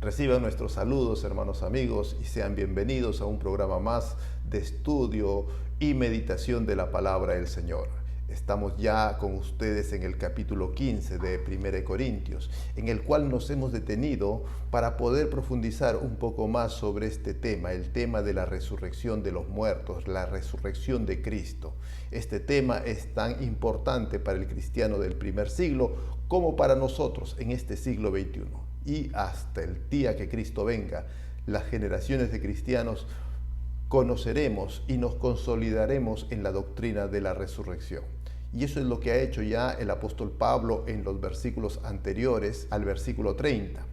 Reciban nuestros saludos, hermanos amigos, y sean bienvenidos a un programa más de estudio y meditación de la palabra del Señor. Estamos ya con ustedes en el capítulo 15 de 1 Corintios, en el cual nos hemos detenido para poder profundizar un poco más sobre este tema, el tema de la resurrección de los muertos, la resurrección de Cristo. Este tema es tan importante para el cristiano del primer siglo como para nosotros en este siglo XXI. Y hasta el día que Cristo venga, las generaciones de cristianos conoceremos y nos consolidaremos en la doctrina de la resurrección. Y eso es lo que ha hecho ya el apóstol Pablo en los versículos anteriores al versículo 30.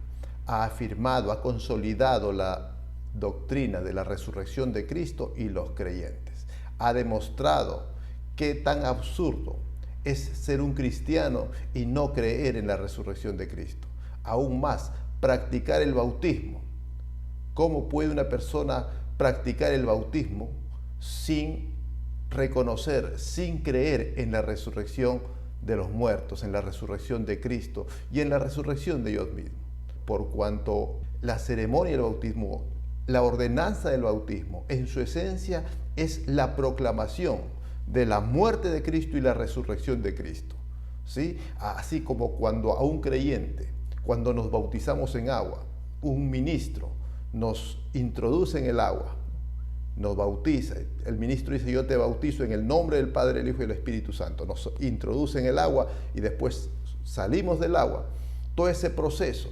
Ha afirmado, ha consolidado la doctrina de la resurrección de Cristo y los creyentes. Ha demostrado qué tan absurdo es ser un cristiano y no creer en la resurrección de Cristo. Aún más, practicar el bautismo. ¿Cómo puede una persona practicar el bautismo sin reconocer, sin creer en la resurrección de los muertos, en la resurrección de Cristo y en la resurrección de Dios mismo? Por cuanto la ceremonia del bautismo, la ordenanza del bautismo, en su esencia es la proclamación de la muerte de Cristo y la resurrección de Cristo. ¿Sí? Así como cuando a un creyente, cuando nos bautizamos en agua, un ministro nos introduce en el agua, nos bautiza, el ministro dice: yo te bautizo en el nombre del Padre, el Hijo y el Espíritu Santo, nos introduce en el agua y después salimos del agua. Todo ese proceso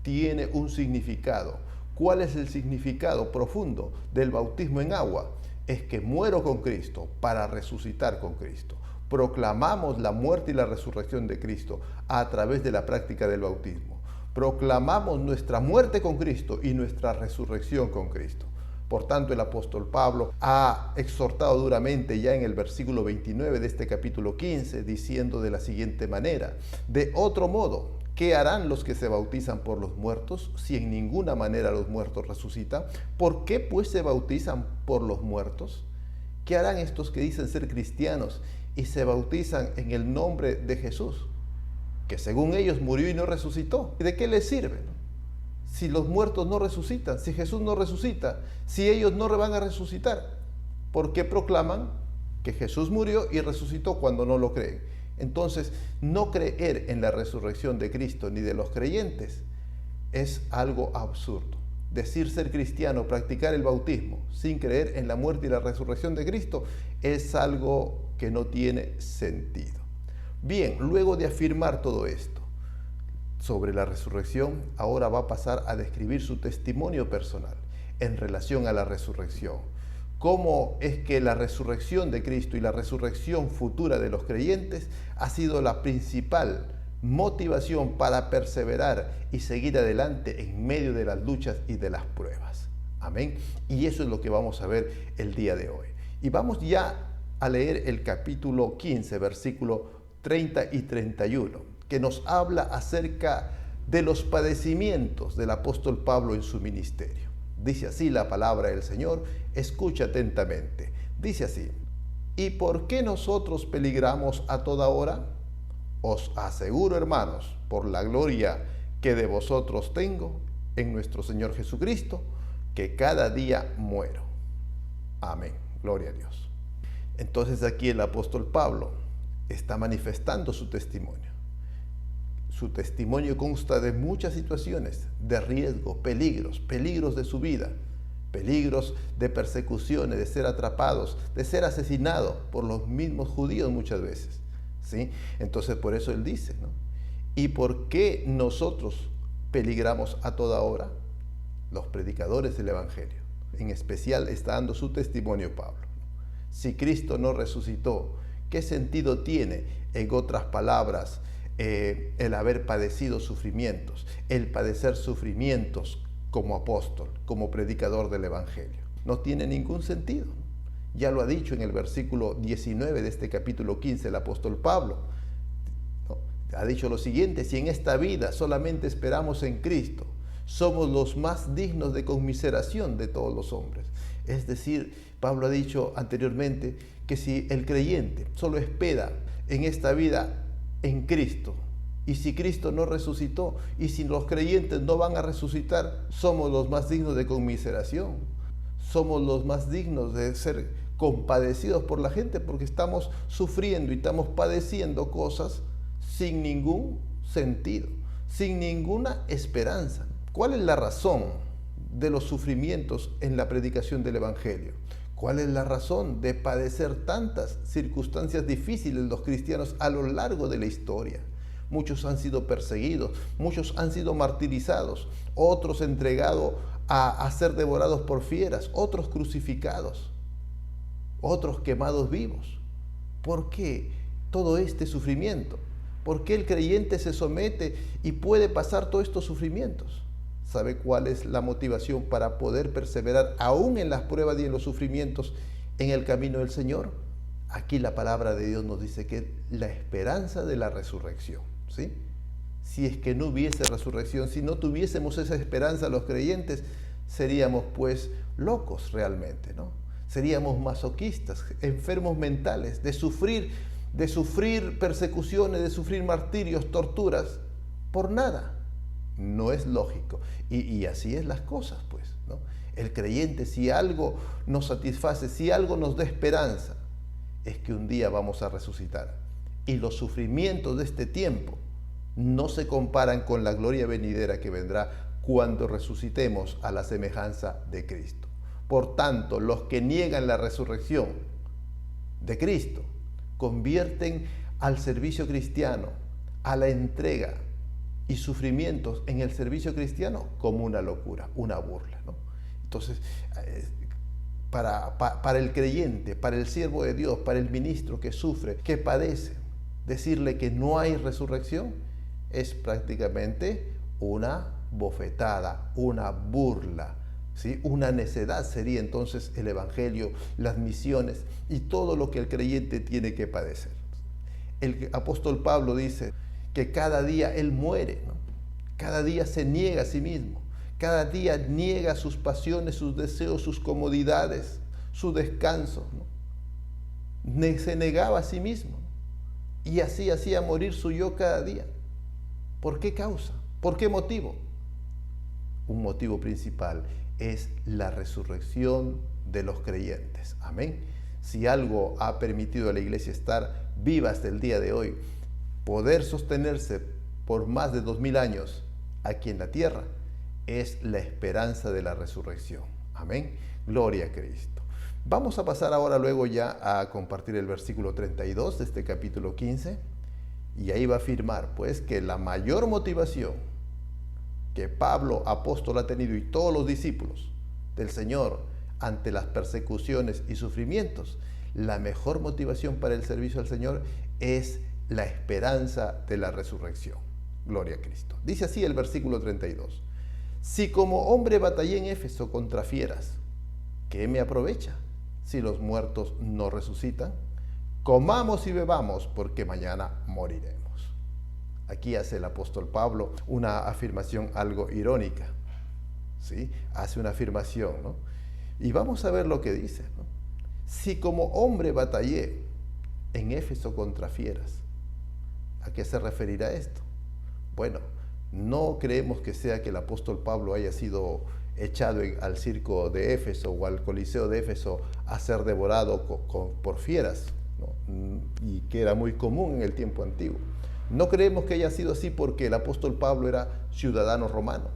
tiene un significado. ¿Cuál es el significado profundo del bautismo en agua? Es que muero con Cristo para resucitar con Cristo. Proclamamos la muerte y la resurrección de Cristo a través de la práctica del bautismo. Proclamamos nuestra muerte con Cristo y nuestra resurrección con Cristo. Por tanto, el apóstol Pablo ha exhortado duramente ya en el versículo 29 de este capítulo 15, diciendo de la siguiente manera: de otro modo, ¿qué harán los que se bautizan por los muertos, si en ninguna manera los muertos resucitan? ¿Por qué pues se bautizan por los muertos? ¿Qué harán estos que dicen ser cristianos y se bautizan en el nombre de Jesús, que según ellos murió y no resucitó? ¿Y de qué les sirve? Si los muertos no resucitan, si Jesús no resucita, si ellos no van a resucitar, ¿por qué proclaman que Jesús murió y resucitó cuando no lo creen? Entonces, no creer en la resurrección de Cristo ni de los creyentes es algo absurdo. Decir ser cristiano, practicar el bautismo sin creer en la muerte y la resurrección de Cristo es algo que no tiene sentido. Bien, luego de afirmar todo esto sobre la resurrección, ahora va a pasar a describir su testimonio personal en relación a la resurrección. Cómo es que la resurrección de Cristo y la resurrección futura de los creyentes ha sido la principal motivación para perseverar y seguir adelante en medio de las luchas y de las pruebas. Amén. Y eso es lo que vamos a ver el día de hoy. Y vamos ya a leer el capítulo 15, versículo 30 y 31, que nos habla acerca de los padecimientos del apóstol Pablo en su ministerio. Dice así la palabra del Señor, escucha atentamente. Dice así: ¿y por qué nosotros peligramos a toda hora? Os aseguro, hermanos, por la gloria que de vosotros tengo en nuestro Señor Jesucristo, que cada día muero. Amén. Gloria a Dios. Entonces aquí el apóstol Pablo está manifestando su testimonio. Su testimonio consta de muchas situaciones de riesgo, peligros de su vida, peligros de persecuciones, de ser atrapados, de ser asesinados por los mismos judíos muchas veces. ¿Sí? Entonces por eso él dice, ¿no? ¿Y por qué nosotros peligramos a toda hora? Los predicadores del Evangelio. En especial está dando su testimonio Pablo. Si Cristo no resucitó, ¿qué sentido tiene, en otras palabras, el haber padecido sufrimientos, el padecer sufrimientos como apóstol, como predicador del Evangelio? No tiene ningún sentido. Ya lo ha dicho en el versículo 19 de este capítulo 15 el apóstol Pablo. Ha dicho lo siguiente: si en esta vida solamente esperamos en Cristo, somos los más dignos de conmiseración de todos los hombres. Es decir, Pablo ha dicho anteriormente que si el creyente solo espera en esta vida en Cristo Y si Cristo no resucitó, y si los creyentes no van a resucitar, somos los más dignos de conmiseración. Somos los más dignos de ser compadecidos por la gente porque estamos sufriendo y estamos padeciendo cosas sin ningún sentido, sin ninguna esperanza. ¿Cuál es la razón de los sufrimientos en la predicación del Evangelio? ¿Cuál es la razón de padecer tantas circunstancias difíciles los cristianos a lo largo de la historia? Muchos han sido perseguidos, muchos han sido martirizados, otros entregados a ser devorados por fieras, otros crucificados, otros quemados vivos. ¿Por qué todo este sufrimiento? ¿Por qué el creyente se somete y puede pasar todos estos sufrimientos? ¿Sabe cuál es la motivación para poder perseverar aún en las pruebas y en los sufrimientos en el camino del Señor? Aquí la palabra de Dios nos dice que la esperanza de la resurrección, ¿sí? Si es que no hubiese resurrección, si no tuviésemos esa esperanza los creyentes, seríamos pues locos realmente, ¿no? Seríamos masoquistas, enfermos mentales, de sufrir persecuciones, de sufrir martirios, torturas, por nada. No es lógico. Y así es las cosas, pues, ¿no? El creyente, si algo nos satisface, si algo nos da esperanza, es que un día vamos a resucitar. Y los sufrimientos de este tiempo no se comparan con la gloria venidera que vendrá cuando resucitemos a la semejanza de Cristo. Por tanto, los que niegan la resurrección de Cristo convierten al servicio cristiano, a la entrega y sufrimientos en el servicio cristiano como una locura, una burla, ¿no? Entonces, para el creyente, para el siervo de Dios, para el ministro que sufre, que padece, decirle que no hay resurrección es prácticamente una bofetada, una burla, ¿sí? Una necedad sería entonces el Evangelio, las misiones y todo lo que el creyente tiene que padecer. El apóstol Pablo dice que cada día él muere, ¿no? Cada día se niega a sí mismo, cada día niega sus pasiones, sus deseos, sus comodidades, su descanso, ¿no? Se negaba a sí mismo, ¿no? Y así hacía morir su yo cada día. ¿Por qué causa? ¿Por qué motivo? Un motivo principal es la resurrección de los creyentes. Amén. Si algo ha permitido a la iglesia estar viva hasta el día de hoy, poder sostenerse por más de 2000 años aquí en la tierra, es la esperanza de la resurrección. Amén. Gloria a Cristo. Vamos a pasar ahora luego ya a compartir el versículo 32 de este capítulo 15. Y ahí va a afirmar pues que la mayor motivación que Pablo, apóstol, ha tenido y todos los discípulos del Señor ante las persecuciones y sufrimientos, la mejor motivación para el servicio al Señor es la esperanza de la resurrección. Gloria a Cristo. Dice así el versículo 32. Si como hombre batallé en Éfeso contra fieras, ¿qué me aprovecha si los muertos no resucitan? Comamos y bebamos porque mañana moriremos. Aquí hace el apóstol Pablo una afirmación algo irónica, ¿sí? Hace una afirmación, ¿no? Y vamos a ver lo que dice, ¿no? Si como hombre batallé en Éfeso contra fieras, ¿a qué se referirá esto? Bueno, no creemos que sea que el apóstol Pablo haya sido echado al circo de Éfeso o al coliseo de Éfeso a ser devorado por fieras, ¿no? Y que era muy común en el tiempo antiguo. No creemos que haya sido así porque el apóstol Pablo era ciudadano romano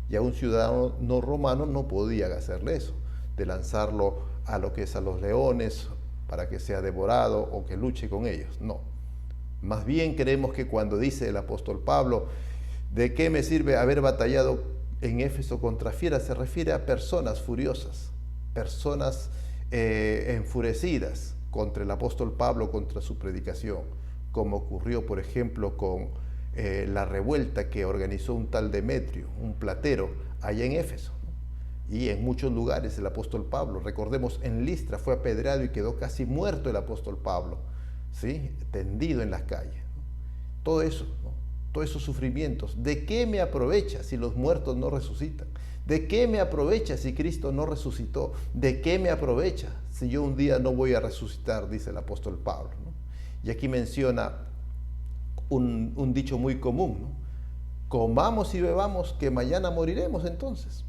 y a un ciudadano no romano no podía hacerle eso, de lanzarlo a lo que es a los leones para que sea devorado o que luche con ellos. No. Más bien creemos que cuando dice el apóstol Pablo, ¿de qué me sirve haber batallado en Éfeso contra fieras? Se refiere a personas furiosas, personas enfurecidas contra el apóstol Pablo, contra su predicación, como ocurrió, por ejemplo, con la revuelta que organizó un tal Demetrio, un platero, allá en Éfeso, ¿no? Y en muchos lugares el apóstol Pablo, recordemos, en Listra fue apedreado y quedó casi muerto el apóstol Pablo, ¿sí? Tendido en las calles, ¿no? Todo eso, ¿no? Todos esos sufrimientos, ¿de qué me aprovecha si los muertos no resucitan? ¿De qué me aprovecha si Cristo no resucitó? ¿De qué me aprovecha si yo un día no voy a resucitar? Dice el apóstol Pablo, ¿no? Y aquí menciona un dicho muy común, ¿no? Comamos y bebamos que mañana moriremos entonces.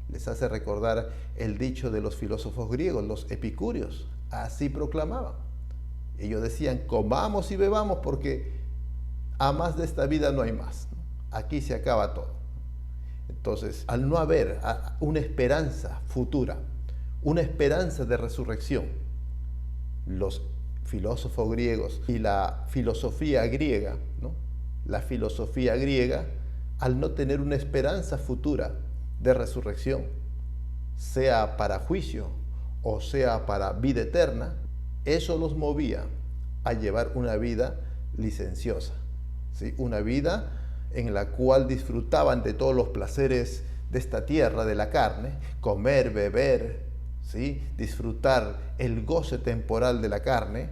Les hace recordar el dicho de los filósofos griegos, los epicúreos. Así proclamaban. Ellos decían, comamos y bebamos porque a más de esta vida no hay más, ¿no? Aquí se acaba todo. Entonces, al no haber una esperanza futura, una esperanza de resurrección, los filósofos griegos y la filosofía griega, ¿no? La filosofía griega, al no tener una esperanza futura de resurrección, sea para juicio o sea para vida eterna, eso los movía a llevar una vida licenciosa, ¿sí? Una vida en la cual disfrutaban de todos los placeres de esta tierra, de la carne, comer, beber, ¿sí? Disfrutar el goce temporal de la carne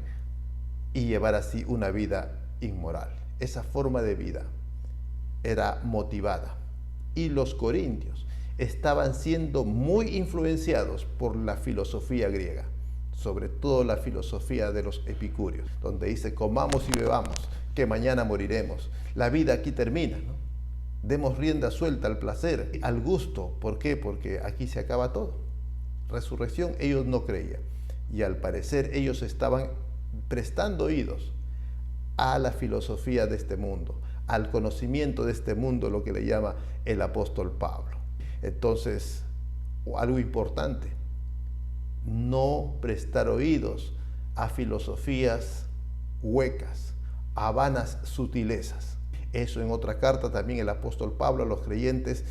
y llevar así una vida inmoral. Esa forma de vida era motivada. Y los corintios estaban siendo muy influenciados por la filosofía griega, sobre todo la filosofía de los epicúreos, donde dice, comamos y bebamos, que mañana moriremos. La vida aquí termina, ¿no? Demos rienda suelta al placer, al gusto. ¿Por qué? Porque aquí se acaba todo. Resurrección ellos no creían. Y al parecer ellos estaban prestando oídos a la filosofía de este mundo, al conocimiento de este mundo, lo que le llama el apóstol Pablo. Entonces, algo importante, no prestar oídos a filosofías huecas, a vanas sutilezas. Eso en otra carta también el apóstol Pablo a los creyentes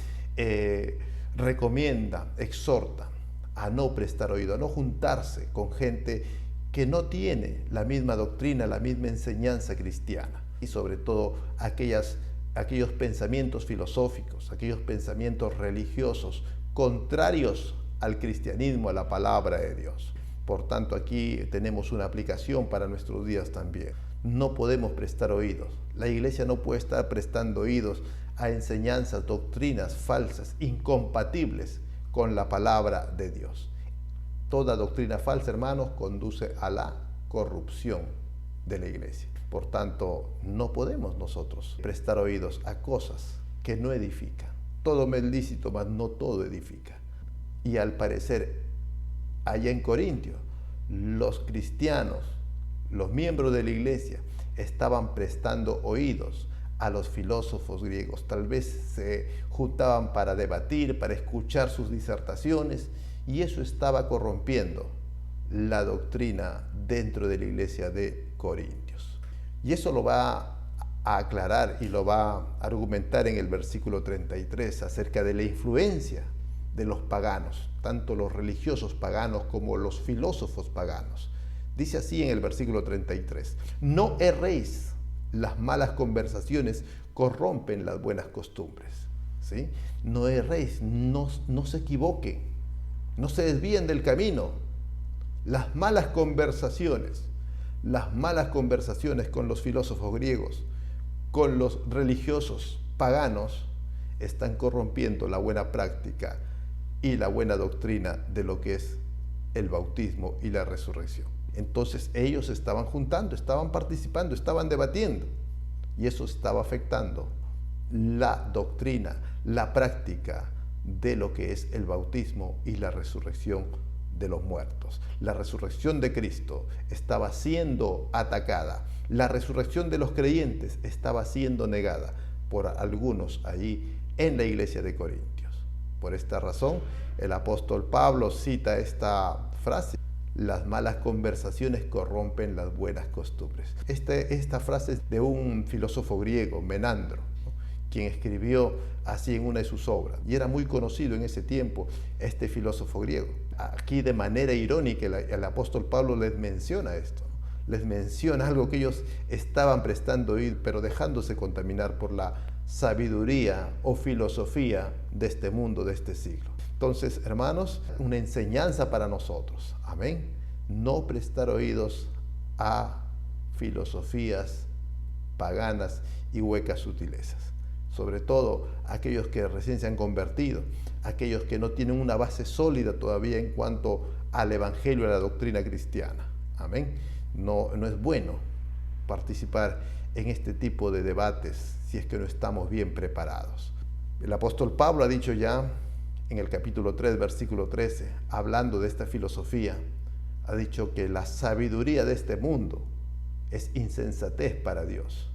recomienda, exhorta a no prestar oído, a no juntarse con gente que no tiene la misma doctrina, la misma enseñanza cristiana, y sobre todo aquellos pensamientos filosóficos, aquellos pensamientos religiosos contrarios al cristianismo, a la palabra de Dios. Por tanto, aquí tenemos una aplicación para nuestros días también. No podemos prestar oídos. La iglesia no puede estar prestando oídos a enseñanzas, doctrinas falsas, incompatibles con la palabra de Dios. Toda doctrina falsa, hermanos, conduce a la corrupción de la iglesia. Por tanto, no podemos nosotros prestar oídos a cosas que no edifican. Todo me es lícito, mas no todo edifica. Y al parecer, allá en Corintio, los cristianos, los miembros de la iglesia, estaban prestando oídos a los filósofos griegos. Tal vez se juntaban para debatir, para escuchar sus disertaciones, y eso estaba corrompiendo la doctrina dentro de la iglesia de Corintios. Y eso lo va a aclarar y lo va a argumentar en el versículo 33 acerca de la influencia de los paganos, tanto los religiosos paganos como los filósofos paganos. Dice así en el versículo 33, no erréis, las malas conversaciones corrompen las buenas costumbres. ¿Sí? No erréis, no se equivoquen, no se desvíen del camino. Las malas conversaciones con los filósofos griegos, con los religiosos paganos, están corrompiendo la buena práctica y la buena doctrina de lo que es el bautismo y la resurrección. Entonces ellos estaban juntando, estaban participando, estaban debatiendo, y eso estaba afectando la doctrina, la práctica de lo que es el bautismo y la resurrección de los muertos. La resurrección de Cristo estaba siendo atacada, la resurrección de los creyentes estaba siendo negada por algunos allí en la iglesia de Corintios. Por esta razón, el apóstol Pablo cita esta frase: las malas conversaciones corrompen las buenas costumbres. Esta frase es de un filósofo griego, Menandro, ¿no?, quien escribió así en una de sus obras. Y era muy conocido en ese tiempo este filósofo griego. Aquí de manera irónica el apóstol Pablo les menciona esto, ¿no? Les menciona algo que ellos estaban prestando oído, pero dejándose contaminar por la sabiduría o filosofía de este mundo, de este siglo. Entonces, hermanos, una enseñanza para nosotros, amén, no prestar oídos a filosofías paganas y huecas sutilezas, sobre todo aquellos que recién se han convertido, aquellos que no tienen una base sólida todavía en cuanto al evangelio y a la doctrina cristiana, amén. No es bueno participar en este tipo de debates si es que no estamos bien preparados. El apóstol Pablo ha dicho ya en el capítulo 3, versículo 13, hablando de esta filosofía, ha dicho que la sabiduría de este mundo es insensatez para Dios,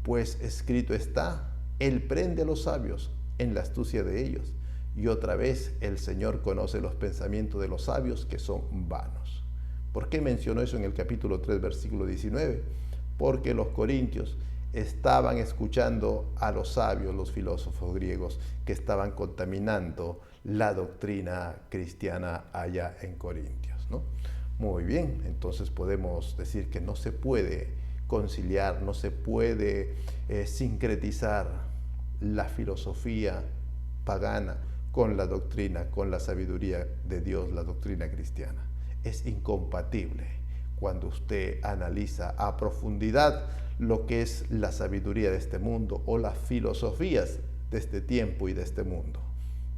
pues escrito está, Él prende a los sabios en la astucia de ellos, y otra vez el Señor conoce los pensamientos de los sabios que son vanos. ¿Por qué mencionó eso en el capítulo 3, versículo 19? Porque los corintios estaban escuchando a los sabios, los filósofos griegos, que estaban contaminando la doctrina cristiana allá en Corintios, ¿no? Muy bien, entonces podemos decir que no se puede conciliar, no se puede sincretizar la filosofía pagana con la doctrina, con la sabiduría de Dios, la doctrina cristiana. Es incompatible cuando usted analiza a profundidad lo que es la sabiduría de este mundo o las filosofías de este tiempo y de este mundo.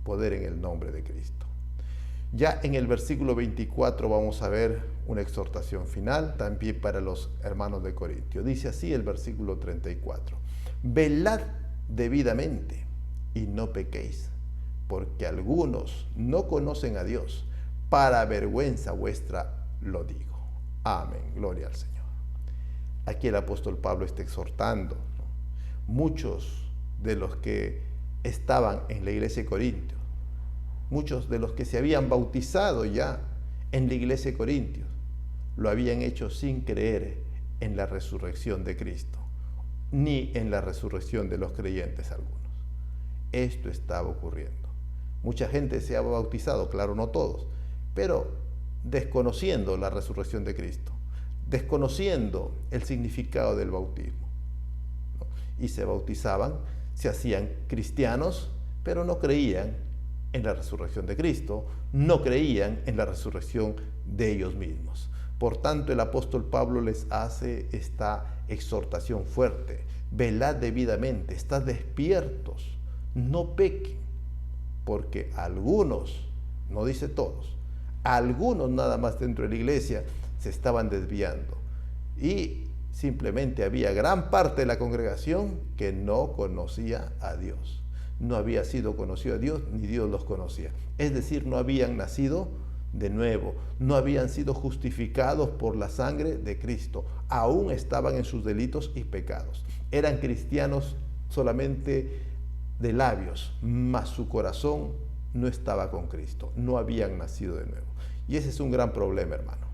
Poder en el nombre de Cristo. Ya en el versículo 24 vamos a ver una exhortación final también para los hermanos de Corintio. Dice así el versículo 34. Velad debidamente y no pequéis, porque algunos no conocen a Dios. Para vergüenza vuestra lo digo. Amén. Gloria al Señor. Aquí el apóstol Pablo está exhortando, ¿no? Muchos de los que estaban en la iglesia de Corintios, muchos de los que se habían bautizado ya en la iglesia de Corintios, lo habían hecho sin creer en la resurrección de Cristo, ni en la resurrección de los creyentes algunos. Esto estaba ocurriendo. Mucha gente se ha bautizado, claro, no todos, pero desconociendo la resurrección de Cristo, desconociendo el significado del bautismo, ¿no? Y se bautizaban, se hacían cristianos, pero no creían en la resurrección de Cristo, no creían en la resurrección de ellos mismos. Por tanto, el apóstol Pablo les hace esta exhortación fuerte: velad debidamente, estad despiertos, no pequen, porque algunos, no dice todos, algunos nada más dentro de la iglesia se estaban desviando, y simplemente había gran parte de la congregación que no conocía a Dios. No había sido conocido a Dios, ni Dios los conocía. Es decir, no habían nacido de nuevo, no habían sido justificados por la sangre de Cristo, aún estaban en sus delitos y pecados. Eran cristianos solamente de labios, mas su corazón no estaba con Cristo, no habían nacido de nuevo. Y ese es un gran problema, hermano.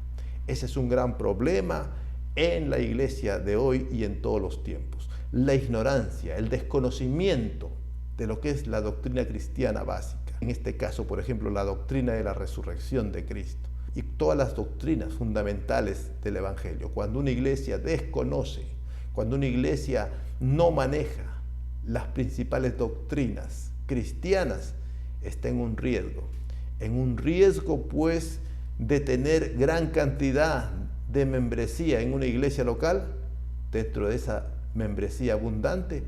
Ese es un gran problema en la iglesia de hoy y en todos los tiempos. La ignorancia, el desconocimiento de lo que es la doctrina cristiana básica. En este caso, por ejemplo, la doctrina de la resurrección de Cristo y todas las doctrinas fundamentales del Evangelio. Cuando una iglesia desconoce, cuando una iglesia no maneja las principales doctrinas cristianas, está en un riesgo pues de tener gran cantidad de membresía en una iglesia local. Dentro de esa membresía abundante,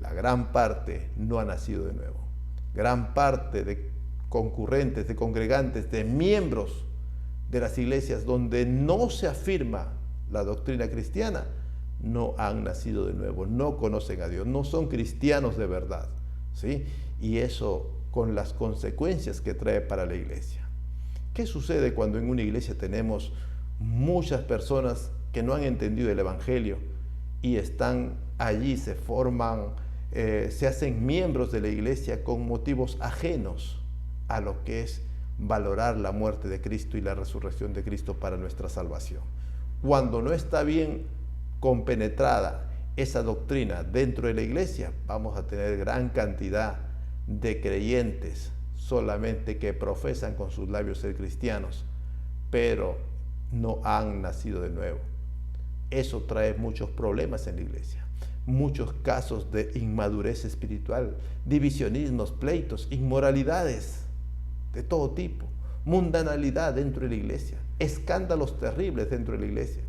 la gran parte no ha nacido de nuevo. Gran parte de concurrentes, de congregantes, de miembros de las iglesias donde no se afirma la doctrina cristiana, no han nacido de nuevo, no conocen a Dios, no son cristianos de verdad, ¿sí? Y eso con las consecuencias que trae para la iglesia. ¿Qué sucede cuando en una iglesia tenemos muchas personas que no han entendido el Evangelio y están allí, se forman, se hacen miembros de la iglesia con motivos ajenos a lo que es valorar la muerte de Cristo y la resurrección de Cristo para nuestra salvación? Cuando no está bien compenetrada esa doctrina dentro de la iglesia, vamos a tener gran cantidad de creyentes solamente que profesan con sus labios ser cristianos, pero no han nacido de nuevo. Eso trae muchos problemas en la iglesia, muchos casos de inmadurez espiritual, divisionismos, pleitos, inmoralidades de todo tipo, mundanalidad dentro de la iglesia, escándalos terribles dentro de la iglesia.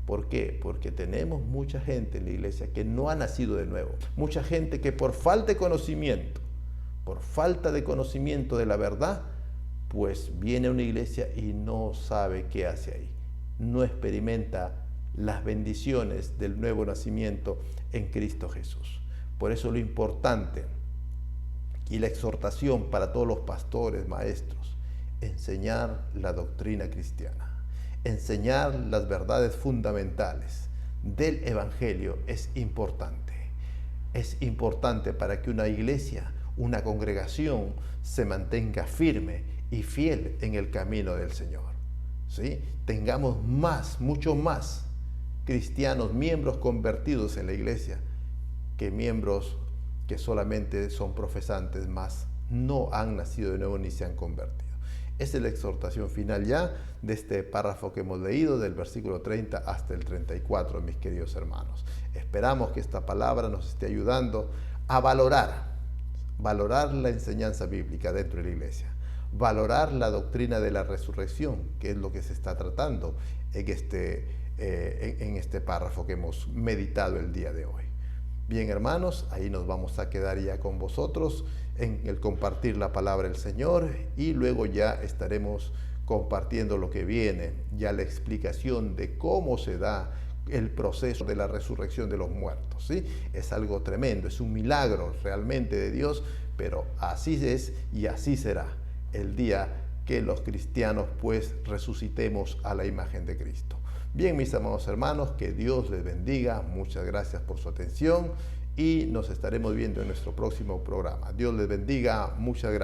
¿Por qué? Porque tenemos mucha gente en la iglesia que no ha nacido de nuevo, mucha gente que por falta de conocimiento, de la verdad, pues viene a una iglesia y no sabe qué hace ahí, no experimenta las bendiciones del nuevo nacimiento en Cristo Jesús. Por eso lo importante y la exhortación para todos los pastores, maestros, enseñar la doctrina cristiana, enseñar las verdades fundamentales del Evangelio es importante. Es importante para que una iglesia, una congregación, se mantenga firme y fiel en el camino del Señor. ¿Sí? Tengamos más, mucho más cristianos, miembros convertidos en la iglesia, que miembros que solamente son profesantes, más no han nacido de nuevo ni se han convertido. Esa es la exhortación final ya de este párrafo que hemos leído, del versículo 30 hasta el 34, mis queridos hermanos. Esperamos que esta palabra nos esté ayudando a valorar la enseñanza bíblica dentro de la iglesia, valorar la doctrina de la resurrección, que es lo que se está tratando en este párrafo que hemos meditado el día de hoy. Bien, hermanos, ahí nos vamos a quedar ya con vosotros en el compartir la palabra del Señor, y luego ya estaremos compartiendo lo que viene, ya la explicación de cómo se da el proceso de la resurrección de los muertos, ¿sí? Es algo tremendo, es un milagro realmente de Dios, pero así es y así será el día que los cristianos pues resucitemos a la imagen de Cristo. Bien, mis amados hermanos, que Dios les bendiga. Muchas gracias por su atención y nos estaremos viendo en nuestro próximo programa. Dios les bendiga. Muchas gracias.